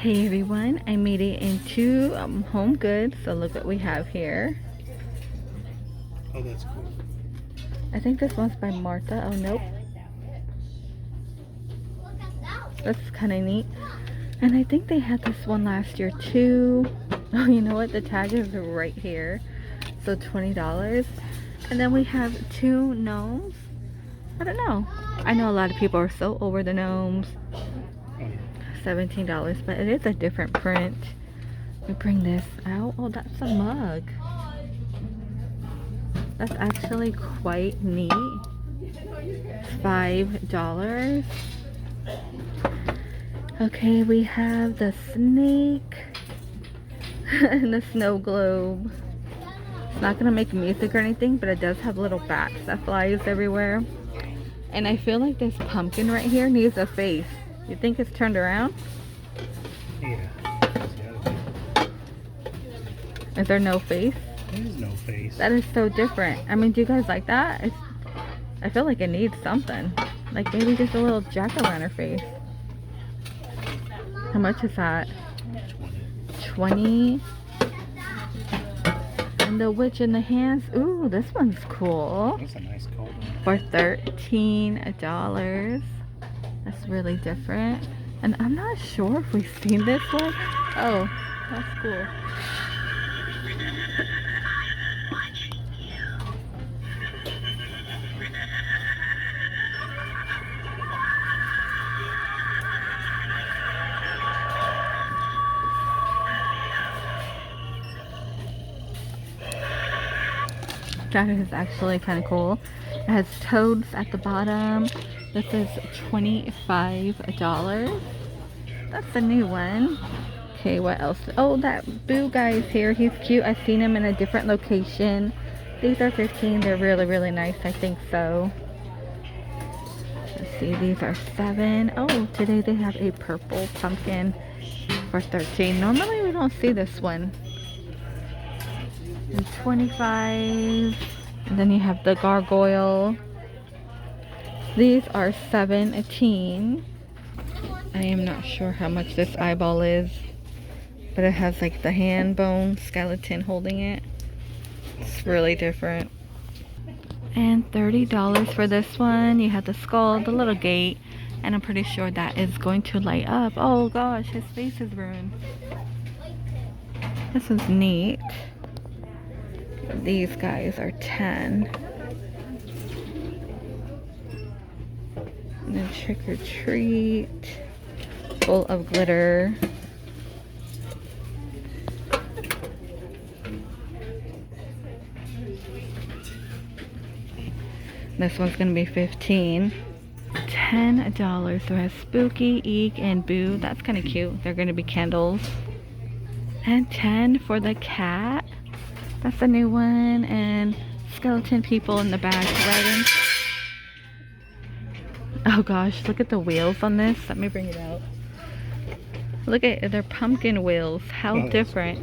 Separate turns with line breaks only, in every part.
Hey everyone, I made it into Homegoods, so look what we have here.
Oh, that's cool.
I think this one's by Martha. Oh, nope. That's kind of neat. And I think they had this one last year too. Oh, you know what? The tag is right here. So $20. And then we have two gnomes. I don't know. I know a lot of people are so over the gnomes. $17, but it is a different print. We bring this out. Oh, that's a mug. That's actually quite neat. $5. Okay, we have the snake and the snow globe. It's not gonna make music or anything, but it does have little bats that flies everywhere. And I feel like this pumpkin right here needs a face. You think it's turned around?
Yeah.
Is there no face?
There is no face.
That is so different. I mean, do you guys like that? I feel like it needs something. Like maybe just a little jack-o'-lantern face. How much is that? 20. And the witch in the hands. Ooh, this one's cool.
That's a nice cold one.
For $13. That's really different. And I'm not sure if we've seen this one. Oh, that's cool. That is actually kind of cool. It has toads at the bottom. This is $25. That's a new one. Okay, what else? Oh, that Boo guy is here. He's cute. I've seen him in a different location. These are 15. They're really, really nice. I think so. Let's see. These are 7. Oh, today they have a purple pumpkin for 13. Normally we don't see this one. And 25. And then you have the gargoyle. These are 17. I am not sure how much this eyeball is, but it has like the hand bone skeleton holding it. It's really different. And $30 for this one. You have the skull, the little gate, and I'm pretty sure that is going to light up. Oh gosh, his face is ruined. This is neat. These guys are 10. And then trick or treat, full of glitter. This one's gonna be 15. $10. So it has Spooky, Eek, and Boo. That's kind of cute. They're gonna be candles. And 10 for the cat. That's a new one. And skeleton people in the back riding. Oh gosh, look at the wheels on this. Let me bring it out. Look at their pumpkin wheels. How different.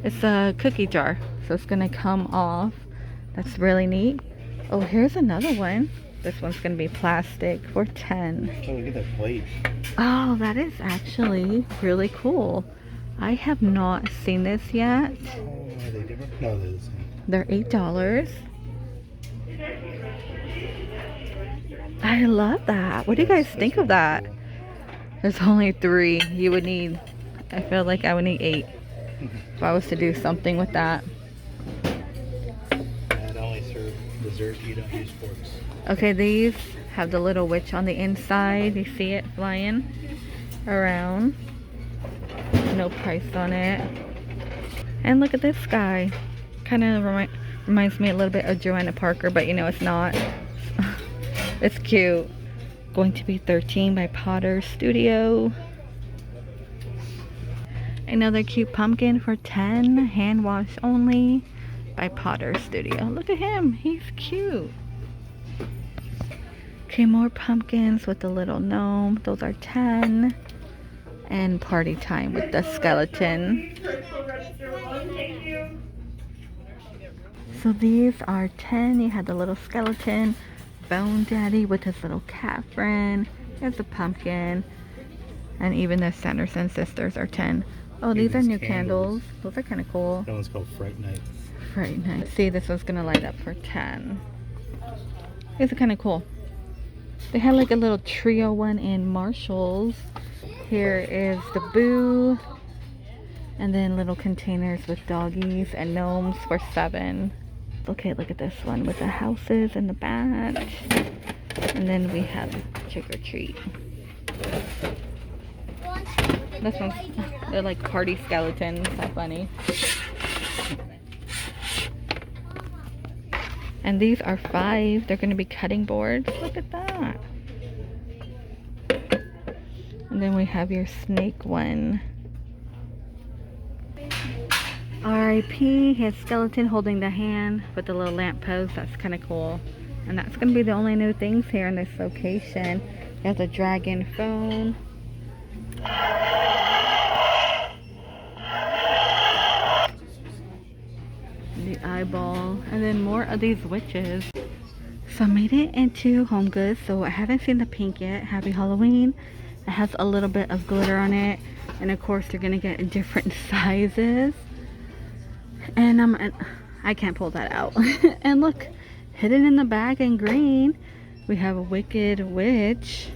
It's a cookie jar, so it's gonna come off. That's really neat. Oh, here's another one. This one's gonna be plastic for 10.
Oh, look at that plate.
Oh, that is actually really cool. I have not seen this yet.
Oh, are they different? No, they're the same.
They're $8. I love that. What do you guys think of that?
Cool.
There's only 3. You would need, I feel like I would need 8 if I was to do something with that.
I'd only serve dessert. You don't use forks.
Okay, these have the little witch on the inside. You see it flying around. No price on it. And look at this guy. Kind of reminds me a little bit of Joanna Parker, but you know it's not. It's cute. Going to be 13 by Potter Studio. Another cute pumpkin for 10. Hand wash only by Potter Studio. Look at him. He's cute. Okay, more pumpkins with the little gnome. Those are 10. And party time with the skeleton. So these are 10. You had the little skeleton. Bone Daddy with his little cat friend. There's a pumpkin. And even the Sanderson sisters are 10. Oh, these are new candles. Those are kind of cool.
That one's called Fright Night.
Fright Night. See, this one's gonna light up for 10. These are kind of cool. They had like a little trio one in Marshall's. Here is the Boo. And then little containers with doggies and gnomes for 7. Okay, look at this one with the houses and the bat. And then we have Trick or Treat. This one's, they're like party skeletons. How funny. And these are 5. They're going to be cutting boards. Look at that. And then we have your snake one. R.I.P. He has skeleton holding the hand with the little lamp post. That's kind of cool. And that's going to be the only new things here in this location. He has a dragon phone. The eyeball. And then more of these witches. So I made it into Homegoods. So I haven't seen the pink yet. Happy Halloween. It has a little bit of glitter on it. And of course you're going to get in different sizes. And I can't pull that out. And look, hidden in the bag in green, we have a Wicked Witch,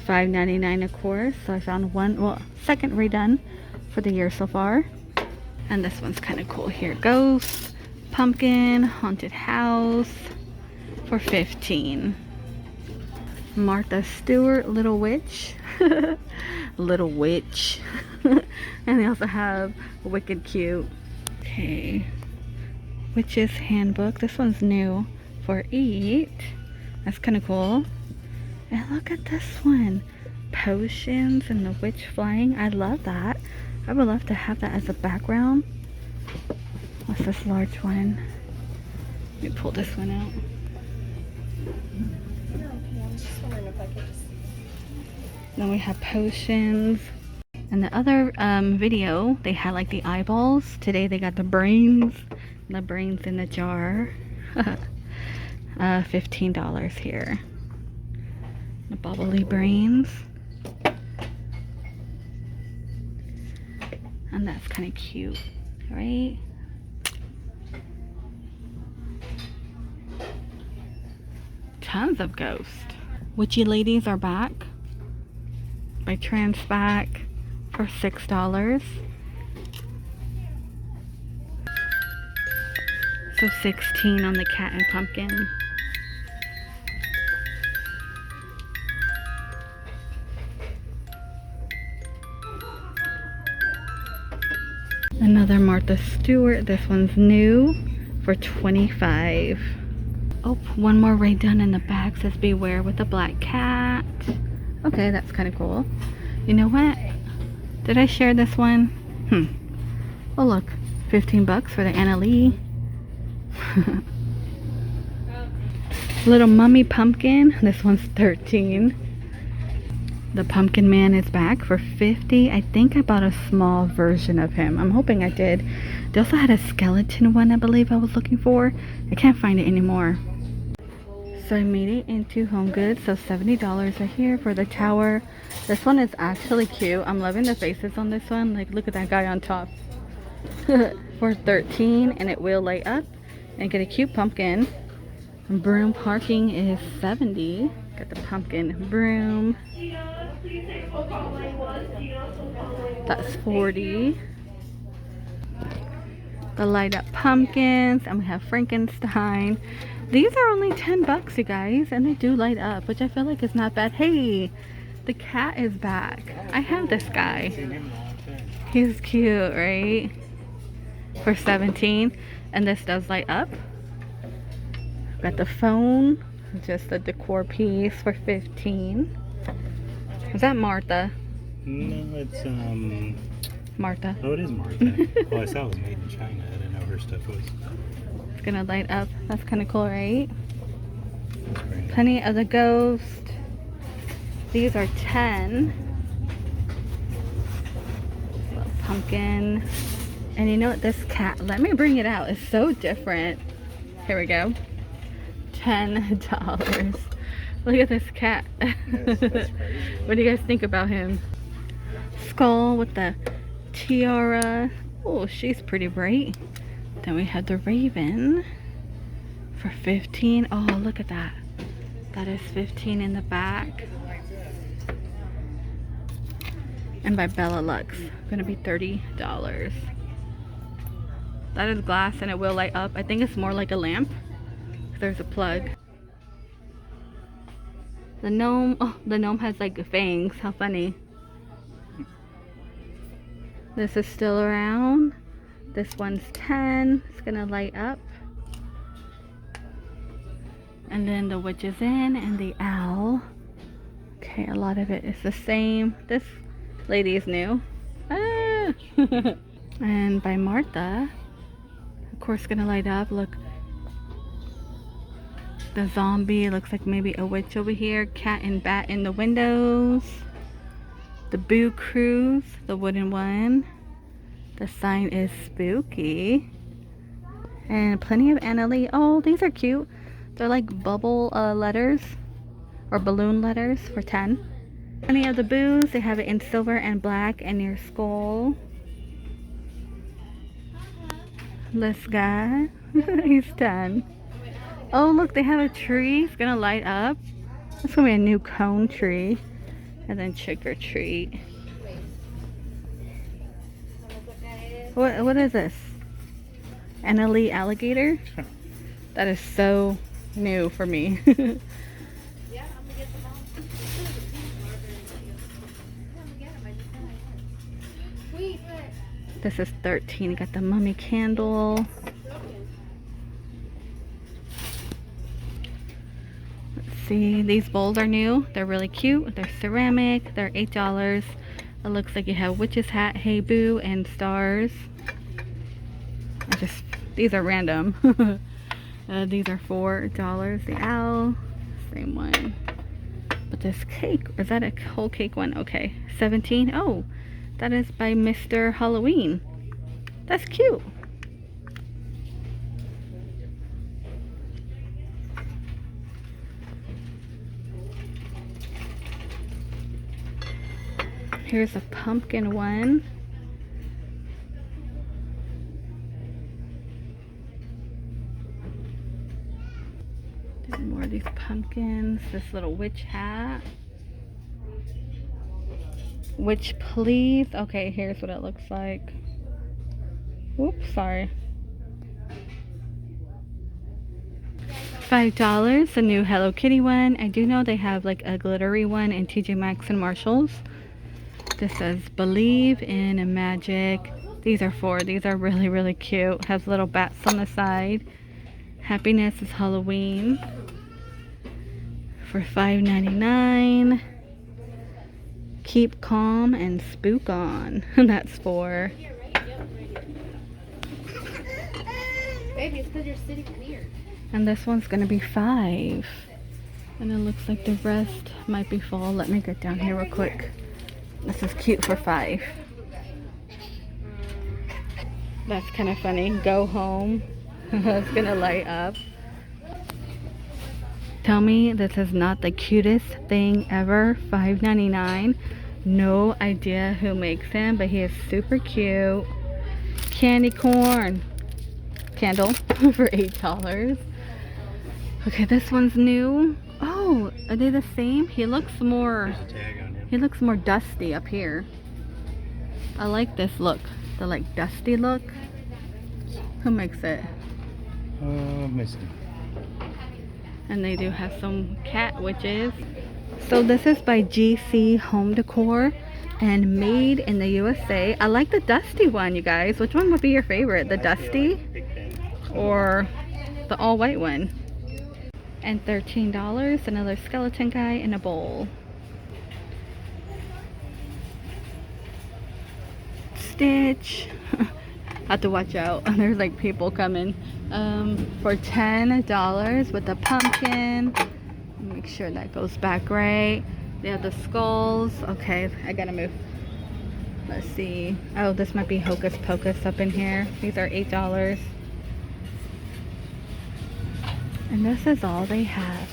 $5.99 of course. So I found one, well, second redone for the year so far. And this one's kind of cool here. Ghost, Pumpkin, Haunted House for 15. Martha Stewart, Little Witch. Little Witch. And they also have Wicked Cute. Okay, Witch's Handbook. This one's new for 8. That's kind of cool. And look at this one. Potions and the witch flying. I love that. I would love to have that as a background. What's this large one? Let me pull this one out. Then we have potions. And the other video, they had like the eyeballs. Today they got the brains. The brains in the jar. $15 here. The bubbly brains. And that's kind of cute, right? Tons of ghosts. Witchy Ladies are back. By Transback. For $6. So 16 on the cat and pumpkin. Another Martha Stewart. This one's new for 25. Oh, one more right done in the back. Says Beware with a black cat. Okay, that's kind of cool. You know what? Did I share this one? Oh look, 15 bucks for the Anna Lee. Little Mummy Pumpkin. This one's 13. The Pumpkin Man is back for 50. I think I bought a small version of him. I'm hoping I did. They also had a skeleton one I believe I was looking for. I can't find it anymore. So I made it into HomeGoods. So $70 right here for the tower. This one is actually cute. I'm loving the faces on this one. Like, look at that guy on top. For 13, and it will light up and get a cute pumpkin. Broom parking is 70. Got the pumpkin broom. That's 40. The light up pumpkins, and we have Frankenstein. These are only 10 bucks, you guys, and they do light up, which I feel like is not bad. Hey, the cat is back. I have this guy. He's cute, right? For 17, and this does light up. Got the phone, just a decor piece for 15. Is that Martha?
No, it's
Martha.
Oh, it is Martha. Oh, I saw it was made in China. I didn't know her stuff was.
It's gonna light up. That's kind of cool, right?
That's very nice.
Plenty of the ghost. These are 10. Little pumpkin. And you know what? This cat, let me bring it out. It's so different. Here we go. $10. Look at this cat.
That's crazy.
What do you guys think about him? skull with the tiara. Oh, she's pretty bright. Then we have the raven for 15. Oh, look at that. That is 15 in the back. And by Bella Lux, gonna be $30. That is glass and it will light up. I think it's more like a lamp. There's a plug. The gnome, oh, the gnome has like fangs. How funny. This is still around. This one's 10. It's gonna light up. And then the witch is in and the owl. Okay, a lot of it is the same. This lady is new. Ah! And by Martha, of course, gonna light up. Look, the zombie looks like maybe a witch over here. Cat and bat in the windows. The Boo Cruise, the wooden one. The sign is spooky. And plenty of Annalie. Oh, these are cute. They're like bubble letters or balloon letters for 10. Plenty of the Boos. They have it in silver and black and your skull. This guy, he's 10. Oh, look, they have a tree. It's gonna light up. That's gonna be a new cone tree. And then trick or treat. What is this? Annalie alligator? That is so new for me. This is 13. Got the mummy candle. Let's see. These bowls are new. They're really cute. They're ceramic. They're $8. It looks like you have witch's hat, hey boo, and stars. These are random. These are $4. The owl, same one. But this cake, is that a whole cake one? Okay, 17. Oh, that is by Mr. Halloween. That's cute. Here's a pumpkin one. More of these pumpkins. This little witch hat. Witch please. Okay, here's what it looks like. Oops, sorry. $5. The new Hello Kitty one. I do know they have like a glittery one in TJ Maxx and Marshalls. This says believe in magic. These are 4. These are really, really cute. Has little bats on the side. Happiness is Halloween for $5.99. Keep calm and spook on. That's 4.
Baby, it's because you're sitting weird.
And this one's gonna be 5. And it looks like the rest might be full. Let me get down here real quick. This is cute for 5. That's kind of funny. Go home. It's gonna light up. Tell me this is not the cutest thing ever. $5.99. No idea who makes him, but he is super cute. Candy corn candle for $8. Okay, this one's new. Oh, are they the same? He looks more.
There's a tag on him.
He looks more dusty up here. I like this look. The like dusty look. Who makes it?
Missing.
And they do have some cat witches. So this is by GC Home Decor and made in the USA. I like the dusty one, you guys. Which one would be your favorite? The dusty or the all white one? And $13. Another skeleton guy in a bowl. Stitch. Have to watch out. There's like people coming. For $10 with the pumpkin. Make sure that goes back right. They have the skulls. Okay, I gotta move. Let's see. Oh, this might be Hocus Pocus up in here. These are $8. And this is all they have.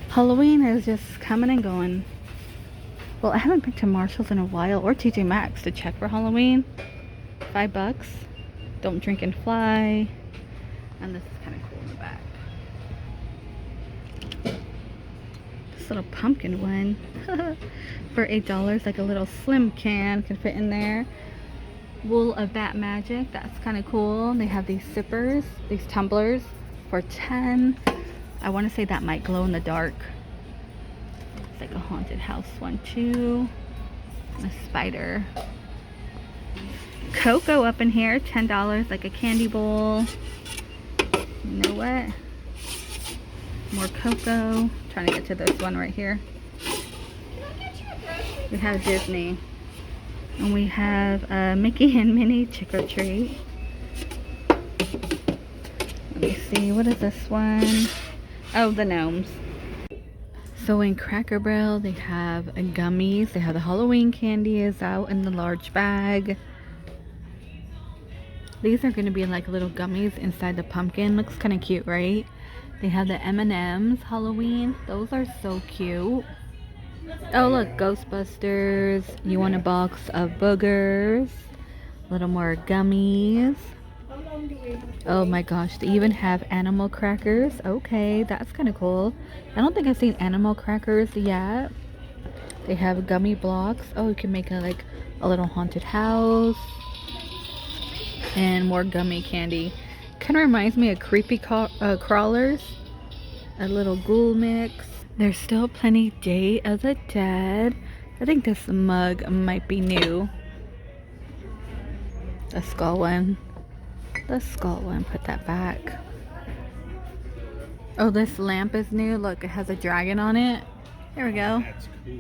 Halloween is just coming and going. Well, I haven't been to Marshall's in a while, or TJ Maxx to check for Halloween. $5. Don't drink and fly. And this is kind of cool in the back. This little pumpkin one for $8, like a little slim can can fit in there. Wool of Bat Magic, that's kind of cool. They have these sippers, these tumblers for $10. I want to say that might glow in the dark. It's like a haunted house one too. And a spider. Cocoa up in here, $10, like a candy bowl. You know what? More cocoa. Trying to get to this one right here. We have Disney. And we have Mickey and Minnie Trick or Treat. Let me see, what is this one? Oh, the gnomes. So in Cracker Barrel, they have gummies. They have the Halloween candy is out in the large bag. These are going to be like little gummies inside the pumpkin. Looks kind of cute, right? They have the M&M's Halloween. Those are so cute. Oh, look, Ghostbusters. You want a box of boogers. A little more gummies. Oh my gosh, they even have animal crackers. Okay, that's kind of cool. I don't think I've seen animal crackers yet. They have gummy blocks. Oh, you can make like a little haunted house. And more gummy candy. Kind of reminds me of creepy crawlers. A little ghoul mix. There's still plenty Day of the Dead. I think this mug might be new. The skull one. The skull one. Put that back. Oh, this lamp is new. Look, it has a dragon on it. There we go.
That's cool.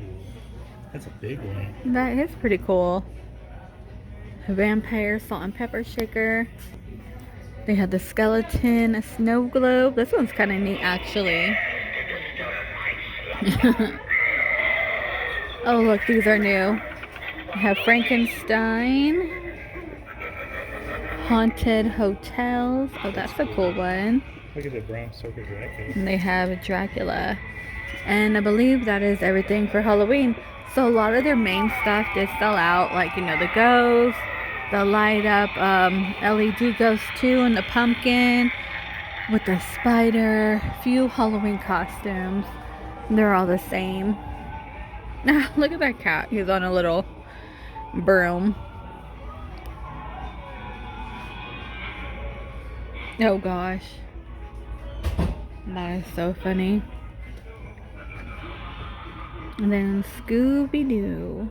That's a big one.
That is pretty cool. A vampire salt and pepper shaker. They have the skeleton, a snow globe. This one's kind of neat, actually. Oh, look, these are new. We have Frankenstein. Haunted hotels. Oh, that's a cool one.
Look at the Bram Stoker Dracula.
And they have Dracula. And I believe that is everything for Halloween. So a lot of their main stuff did sell out. Like, you know, the ghost, the light up LED ghost too, and the pumpkin with the spider. Few Halloween costumes. They're all the same. Now, look at that cat. He's on a little broom. Oh gosh. That is so funny. And then Scooby-Doo.